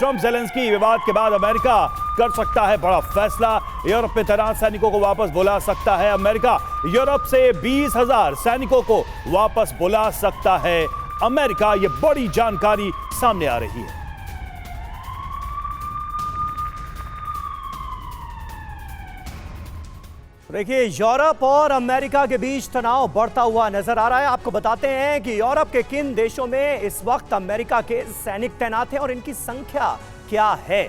Trump Zelensky विवाद के बाद अमेरिका कर सकता है बड़ा फैसला। यूरोप में तैनात सैनिकों को वापस बुला सकता है अमेरिका। यूरोप से 20,000 सैनिकों को वापस बुला सकता है अमेरिका। यह बड़ी जानकारी सामने आ रही है। देखिए, यूरोप और अमेरिका के बीच तनाव बढ़ता हुआ नजर आ रहा है। आपको बताते हैं कि यूरोप के किन देशों में इस वक्त अमेरिका के सैनिक तैनात हैं और इनकी संख्या क्या है।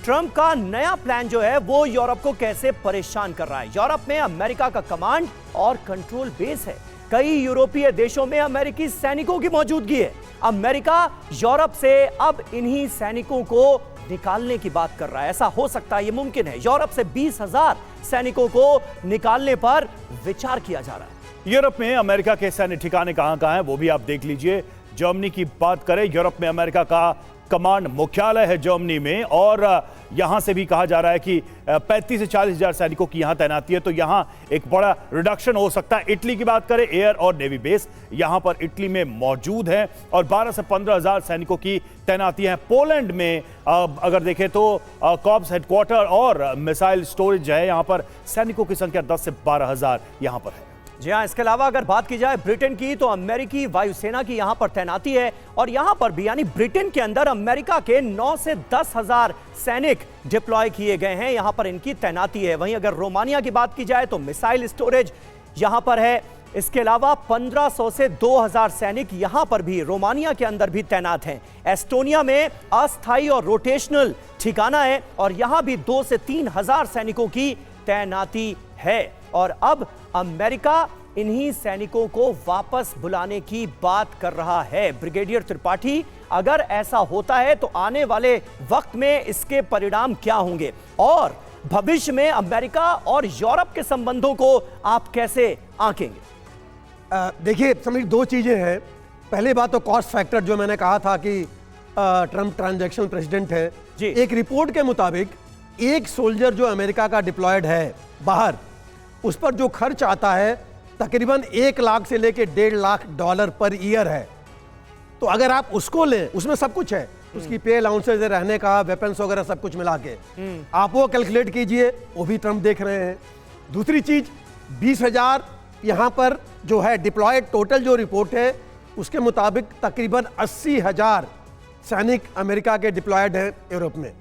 ट्रंप का नया प्लान जो है वो यूरोप को कैसे परेशान कर रहा है। यूरोप में अमेरिका का कमांड और कंट्रोल बेस है। कई यूरोपीय देशों में अमेरिकी सैनिकों की मौजूदगी है। अमेरिका यूरोप से अब इन्हीं सैनिकों को निकालने की बात कर रहा है। ऐसा हो सकता है, यह मुमकिन है। यूरोप से 20,000 सैनिकों को निकालने पर विचार किया जा रहा है। यूरोप में अमेरिका के सैन्य ठिकाने कहां हैं वो भी आप देख लीजिए। जर्मनी की बात करें, यूरोप में अमेरिका का कमांड मुख्यालय है जर्मनी में, और यहां से भी कहा जा रहा है कि 35 से 40 हजार सैनिकों की यहां तैनाती है, तो यहां एक बड़ा रिडक्शन हो सकता है। इटली की बात करें, एयर और नेवी बेस यहां पर इटली में मौजूद है और 12 से 15 हजार सैनिकों की तैनाती है। पोलैंड में अगर देखें तो कॉर्प्स हेडक्वार्टर और मिसाइल स्टोरेज है, यहां पर सैनिकों की संख्या 10 से 12 हजार यहां पर है। जी हाँ, इसके अलावा अगर बात की जाए ब्रिटेन की, तो अमेरिकी वायुसेना की यहां पर तैनाती है और यहां पर भी यानी ब्रिटेन के अंदर अमेरिका के 9 से 10 हजार सैनिक डिप्लॉय किए गए हैं। यहां पर इनकी तैनाती है। वहीं अगर रोमानिया की बात की जाए तो मिसाइल स्टोरेज यहां पर है। इसके अलावा 1500 से 2000 सैनिक यहां पर भी रोमानिया के अंदर भी तैनात हैं। एस्टोनिया में अस्थायी और रोटेशनल ठिकाना है और यहां भी 2 से 3 हजार सैनिकों की तैनाती है। और अब अमेरिका इन्हीं सैनिकों को वापस बुलाने की बात कर रहा है। ब्रिगेडियर त्रिपाठी, अगर ऐसा होता है तो आने वाले वक्त में इसके परिणाम क्या होंगे और भविष्य में अमेरिका और यूरोप के संबंधों को आप कैसे आंकेंगे? देखिए समीर, दो चीजें हैं। पहली बात तो कॉस्ट फैक्टर, जो मैंने कहा था कि ट्रंप ट्रांजैक्शनल प्रेसिडेंट है जी। एक रिपोर्ट के मुताबिक एक सोल्जर जो अमेरिका का डिप्लॉयड है बाहर, उस पर जो खर्च आता है तकरीबन 1 लाख से लेकर $1.5 लाख पर ईयर है। तो अगर आप उसको लें, उसमें सब कुछ है, उसकी पे अलाउंसेज, रहने का, वेपन्स वगैरह सब कुछ मिला के आप वो कैलकुलेट कीजिए, वो भी ट्रंप देख रहे हैं। दूसरी चीज, 20,000 यहाँ पर जो है डिप्लॉयड, टोटल जो रिपोर्ट है उसके मुताबिक तकरीबन 80,000 सैनिक अमेरिका के डिप्लॉयड हैं यूरोप में।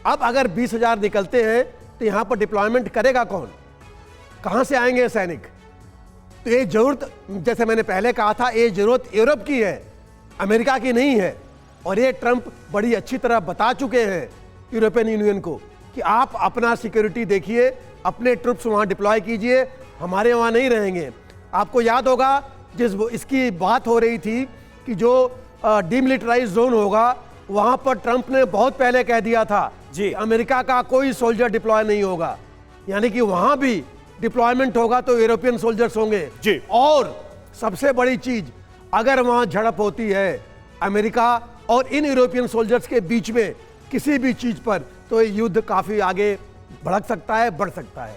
अब अगर 20,000 निकलते हैं तो यहाँ पर डिप्लॉयमेंट करेगा कौन, कहाँ से आएंगे सैनिक? तो ये जरूरत, जैसे मैंने पहले कहा था, ये जरूरत यूरोप की है, अमेरिका की नहीं है। और ये ट्रंप बड़ी अच्छी तरह बता चुके हैं यूरोपियन यूनियन को कि आप अपना सिक्योरिटी देखिए, अपने ट्रुप्स वहाँ डिप्लॉय कीजिए, हमारे वहाँ नहीं रहेंगे। आपको याद होगा जिस इसकी बात हो रही थी कि जो डीमिलिटराइज जोन होगा, वहाँ पर ट्रंप ने बहुत पहले कह दिया था जी अमेरिका का कोई सोल्जर डिप्लॉय नहीं होगा, यानी कि वहाँ भी डिप्लॉयमेंट होगा तो यूरोपियन सोल्जर्स होंगे जी। और सबसे बड़ी चीज, अगर वहां झड़प होती है अमेरिका और इन यूरोपियन सोल्जर्स के बीच में किसी भी चीज पर, तो ये युद्ध काफी आगे बढ़ सकता है।